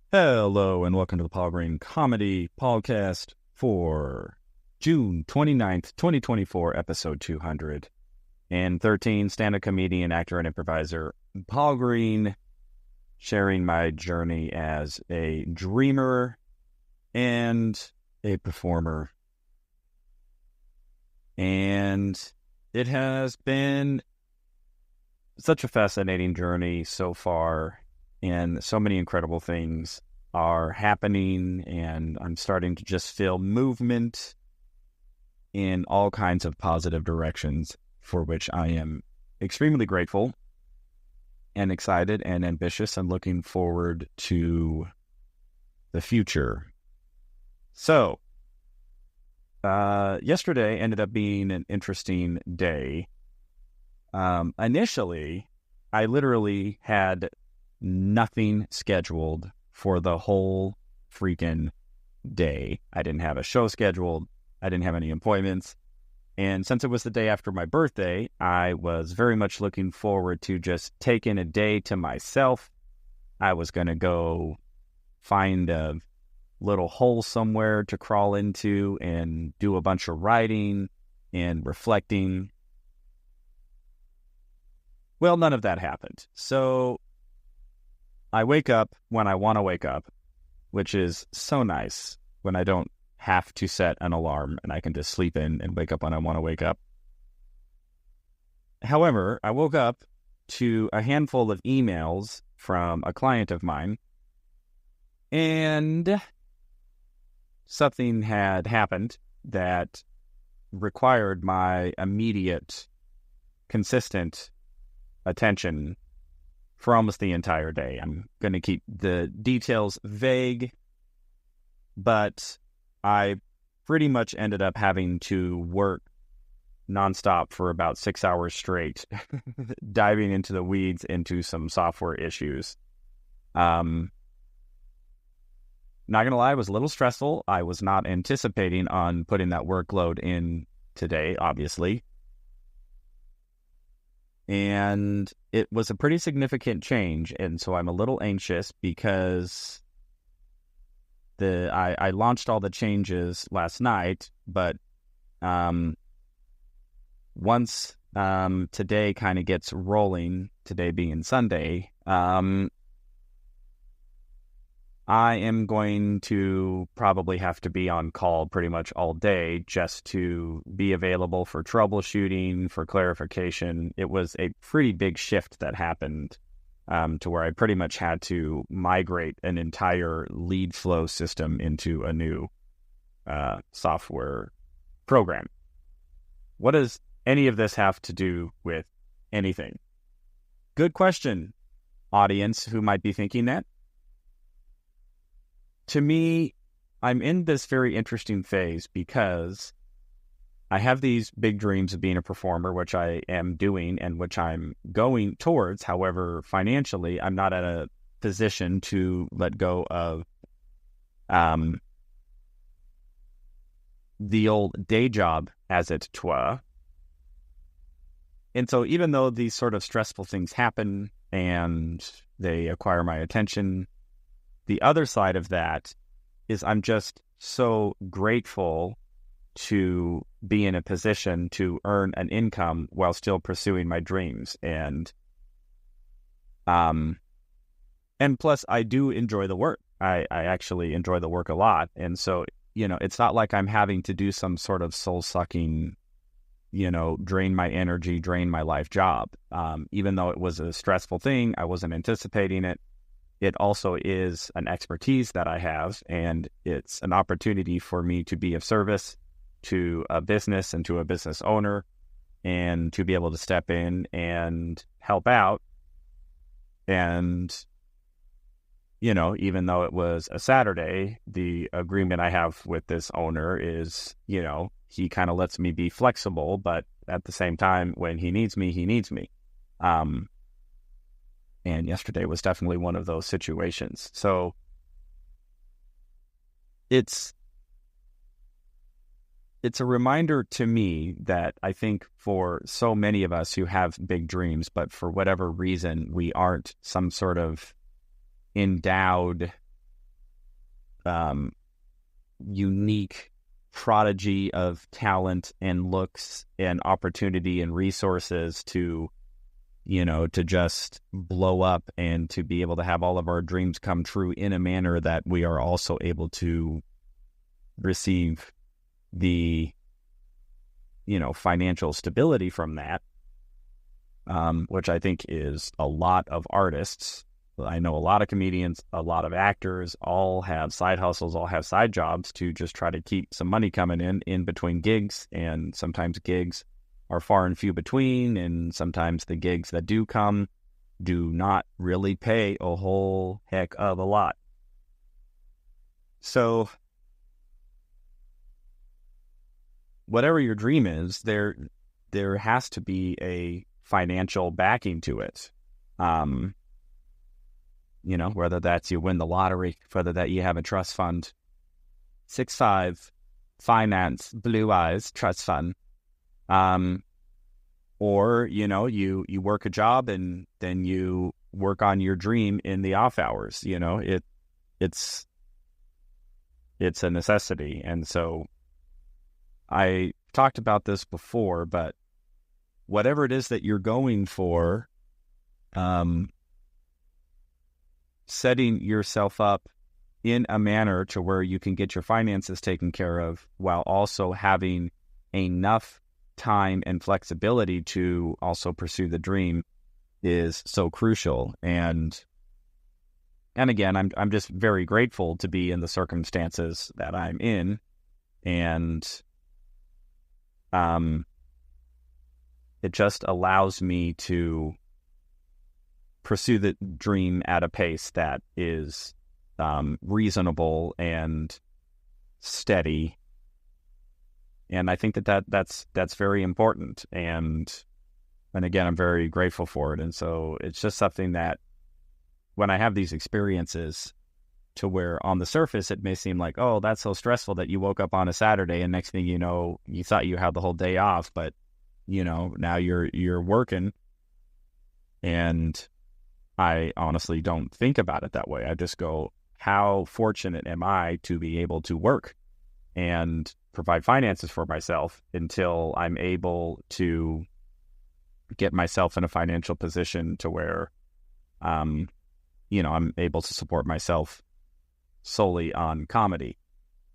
Hello and welcome to the Paul Green Comedy PaulCast for June 29th, 2024, episode 213. Stand-up comedian, actor, and improviser Paul Green, sharing my journey as a dreamer and a performer. And it has been such a fascinating journey so far, and so many incredible things are happening, and I'm starting to just feel movement in all kinds of positive directions, for which I am extremely grateful and excited and ambitious and looking forward to the future. So, yesterday ended up being an interesting day. Initially, I literally had nothing scheduled for the whole freaking day. I didn't have a show scheduled. I didn't have any appointments. And since it was the day after my birthday, I was very much looking forward to just taking a day to myself. I was going to go find a little hole somewhere to crawl into and do a bunch of writing and reflecting. Well, none of that happened. So I wake up when I want to wake up, which is so nice when I don't have to set an alarm and I can just sleep in and wake up when I want to wake up. However, I woke up to a handful of emails from a client of mine, and something had happened that required my immediate, consistent attention for almost the entire day. I'm going to keep the details vague, but I pretty much ended up having to work nonstop for about 6 hours straight, diving into the weeds into some software issues. Not going to lie, it was a little stressful. I was not anticipating on putting that workload in today, obviously. And it was a pretty significant change, and so I'm a little anxious because I launched all the changes last night, but once today kind of gets rolling, today being Sunday, I am going to probably have to be on call pretty much all day just to be available for troubleshooting, for clarification. It was a pretty big shift that happened to where I pretty much had to migrate an entire lead flow system into a new software program. What does any of this have to do with anything? Good question, audience who might be thinking that. To me, I'm in this very interesting phase because I have these big dreams of being a performer, which I am doing and which I'm going towards. However, financially, I'm not at a position to let go of the old day job, as it were. And so even though these sort of stressful things happen and they acquire my attention, the other side of that is I'm just so grateful to be in a position to earn an income while still pursuing my dreams. And plus I do enjoy the work. I actually enjoy the work a lot. And so, it's not like I'm having to do some sort of soul-sucking, drain my energy, drain my life job. Even though it was a stressful thing, I wasn't anticipating it. It also is an expertise that I have, and it's an opportunity for me to be of service to a business and to a business owner, and to be able to step in and help out. And, even though it was a Saturday, the agreement I have with this owner is, he kind of lets me be flexible, but at the same time, when he needs me, he needs me. And yesterday was definitely one of those situations. So it's a reminder to me that I think for so many of us who have big dreams, but for whatever reason, we aren't some sort of endowed unique prodigy of talent and looks and opportunity and resources to, to just blow up and to be able to have all of our dreams come true in a manner that we are also able to receive the, financial stability from that, which I think is a lot of artists. I know a lot of comedians, a lot of actors, all have side hustles, all have side jobs to just try to keep some money coming in between gigs. And sometimes gigs are far and few between. And sometimes the gigs that do come do not really pay a whole heck of a lot. So whatever your dream is, there has to be a financial backing to it. Whether that's you win the lottery, whether that you have a trust fund, 6-5 finance, Blue Eyes trust fund, or, you work a job and then you work on your dream in the off hours. It's a necessity. And so I talked about this before, but whatever it is that you're going for, setting yourself up in a manner to where you can get your finances taken care of while also having enough time and flexibility to also pursue the dream is so crucial. And again, I'm just very grateful to be in the circumstances that I'm in. And it just allows me to pursue the dream at a pace that is reasonable and steady. And I think that's very important. And again, I'm very grateful for it. And so it's just something that when I have these experiences to where on the surface, it may seem like, oh, that's so stressful that you woke up on a Saturday and next thing you know, you thought you had the whole day off, but now you're working. And I honestly don't think about it that way. I just go, how fortunate am I to be able to work and provide finances for myself until I'm able to get myself in a financial position to where, I'm able to support myself solely on comedy.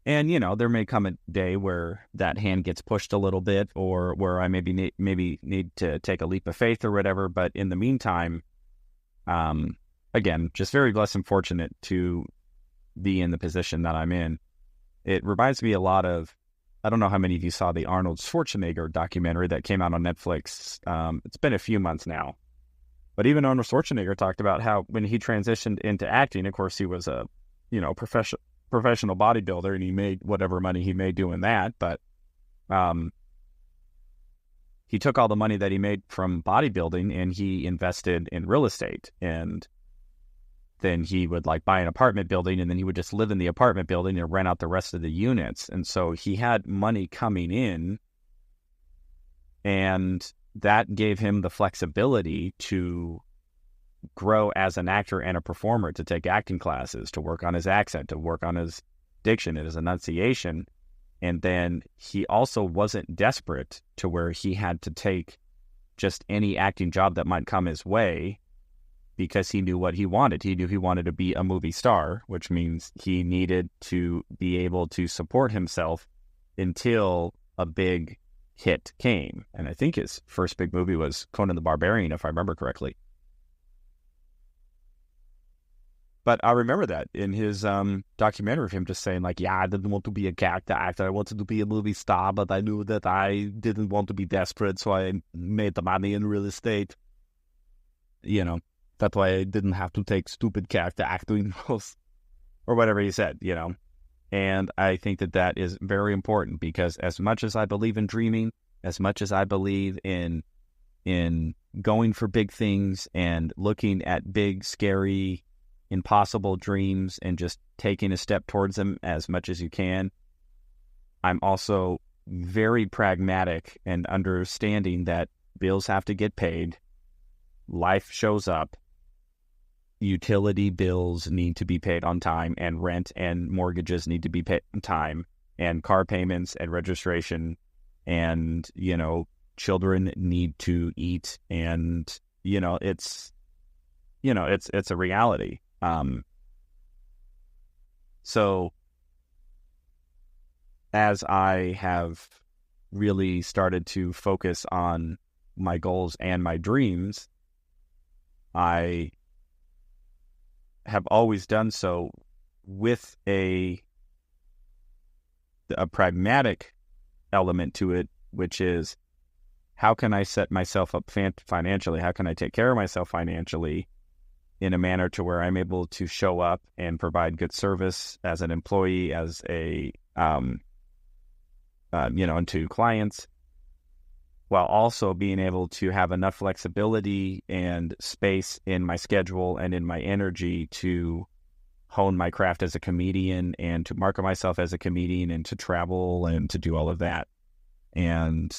And, there may come a day where that hand gets pushed a little bit or where I maybe need to take a leap of faith or whatever. But in the meantime, again, just very blessed and fortunate to be in the position that I'm in. It reminds me a lot of, I don't know how many of you saw the Arnold Schwarzenegger documentary that came out on Netflix. It's been a few months now, but even Arnold Schwarzenegger talked about how when he transitioned into acting, of course, he was a, professional bodybuilder and he made whatever money he made doing that. But, he took all the money that he made from bodybuilding and he invested in real estate. And then he would buy an apartment building and then he would just live in the apartment building and rent out the rest of the units. And so he had money coming in and that gave him the flexibility to grow as an actor and a performer, to take acting classes, to work on his accent, to work on his diction and his enunciation. And then he also wasn't desperate to where he had to take just any acting job that might come his way because he knew what he wanted. He knew he wanted to be a movie star, which means he needed to be able to support himself until a big hit came. And I think his first big movie was Conan the Barbarian, if I remember correctly. But I remember that in his documentary of him just saying yeah, I didn't want to be a character actor. I wanted to be a movie star, but I knew that I didn't want to be desperate, so I made the money in real estate. That's why I didn't have to take stupid character acting roles or whatever he said, And I think that is very important because as much as I believe in dreaming, as much as I believe in going for big things and looking at big, scary, impossible dreams and just taking a step towards them as much as you can, I'm also very pragmatic and understanding that bills have to get paid, life shows up, utility bills need to be paid on time, and rent and mortgages need to be paid on time, and car payments and registration, and, children need to eat, and, it's a reality. So as I have really started to focus on my goals and my dreams, I have always done so with a pragmatic element to it, which is, how can I set myself up financially? How can I take care of myself financially in a manner to where I'm able to show up and provide good service as an employee, as a, and to clients, while also being able to have enough flexibility and space in my schedule and in my energy to hone my craft as a comedian and to market myself as a comedian and to travel and to do all of that. And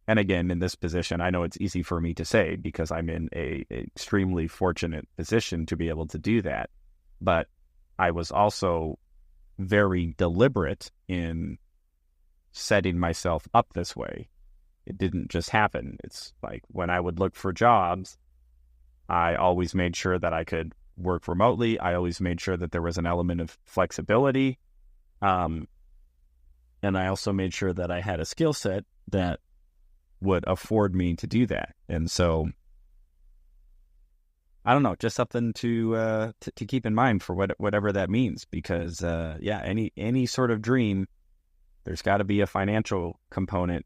again, in this position, I know it's easy for me to say because I'm in a extremely fortunate position to be able to do that. But I was also very deliberate in setting myself up this way. It didn't just happen. It's like when I would look for jobs, I always made sure that I could work remotely. I always made sure that there was an element of flexibility. And I also made sure that I had a skill set that would afford me to do that. And so, I don't know, just something to keep in mind for whatever that means, because any sort of dream, there's got to be a financial component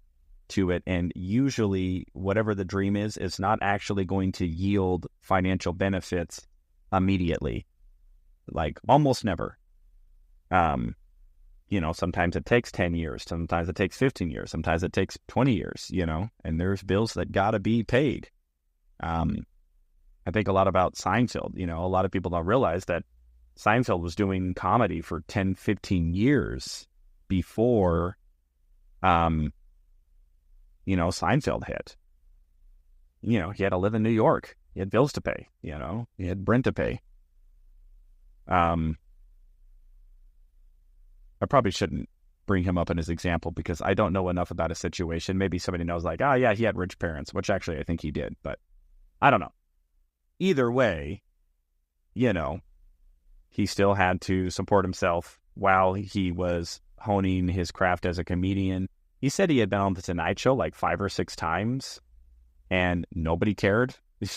to it, and usually whatever the dream is not actually going to yield financial benefits immediately, like almost never. Sometimes it takes 10 years, sometimes it takes 15 years, sometimes it takes 20 years, and there's bills that got to be paid. I think a lot about Seinfeld. A lot of people don't realize that Seinfeld was doing comedy for 10, 15 years before, Seinfeld hit. He had to live in New York. He had bills to pay, he had rent to pay. I probably shouldn't bring him up in his example because I don't know enough about his situation. Maybe somebody knows, like, he had rich parents, which actually I think he did, but I don't know. Either way, he still had to support himself while he was honing his craft as a comedian. He said he had been on the Tonight Show like 5 or 6 times and nobody cared. He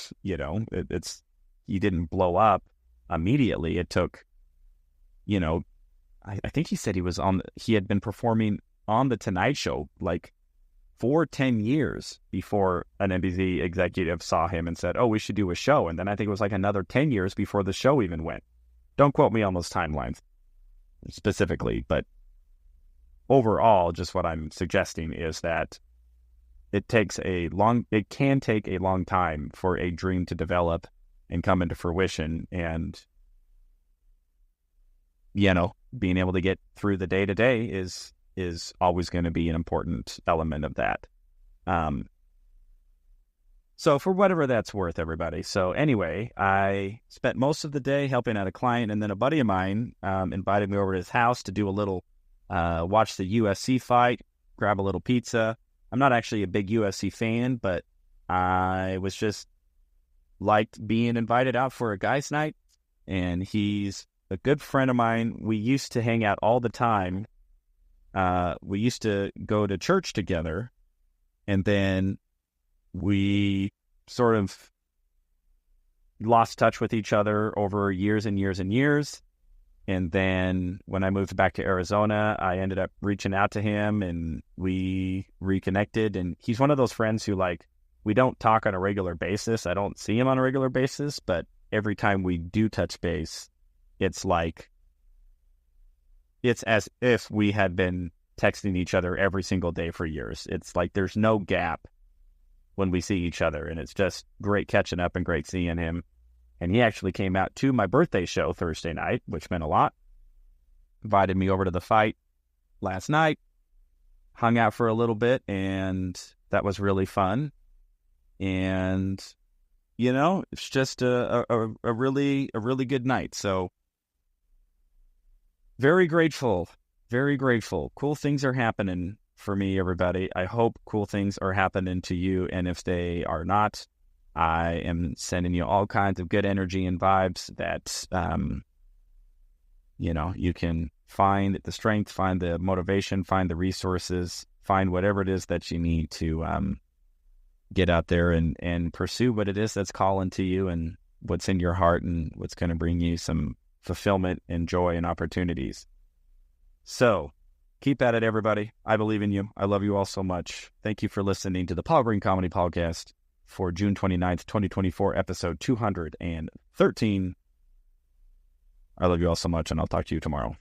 didn't blow up immediately. It took, I think he said he had been performing on the Tonight Show like for 10 years before an NBC executive saw him and said, "Oh, we should do a show." And then I think it was like another 10 years before the show even went. Don't quote me on those timelines specifically, but overall, just what I'm suggesting is that it can take a long time for a dream to develop and come into fruition. And, being able to get through the day to day is always going to be an important element of that. So for whatever that's worth, everybody. So anyway, I spent most of the day helping out a client, and then a buddy of mine invited me over to his house to do a little watch the UFC fight, grab a little pizza. I'm not actually a big UFC fan, but I was just liked being invited out for a guys' night, and he's a good friend of mine. We used to hang out all the time. We used to go to church together, and then we sort of lost touch with each other over years and years and years. And then when I moved back to Arizona, I ended up reaching out to him and we reconnected. And he's one of those friends who, like, we don't talk on a regular basis. I don't see him on a regular basis, but every time we do touch base, it's like, it's as if we had been texting each other every single day for years. It's like there's no gap when we see each other, and it's just great catching up and great seeing him. And he actually came out to my birthday show Thursday night, which meant a lot. Invited me over to the fight last night, hung out for a little bit, and that was really fun. And, it's just a really good night. So very grateful, very grateful. Cool things are happening for me, everybody. I hope cool things are happening to you. And if they are not, I am sending you all kinds of good energy and vibes that, you can find the strength, find the motivation, find the resources, find whatever it is that you need to get out there and pursue what it is that's calling to you and what's in your heart and what's going to bring you some fulfillment and joy and opportunities. So keep at it, everybody. I believe in you. I love you all so much. Thank you for listening to the Paul Green Comedy PaulCast for June 29th, 2024, episode 213. I love you all so much, and I'll talk to you tomorrow.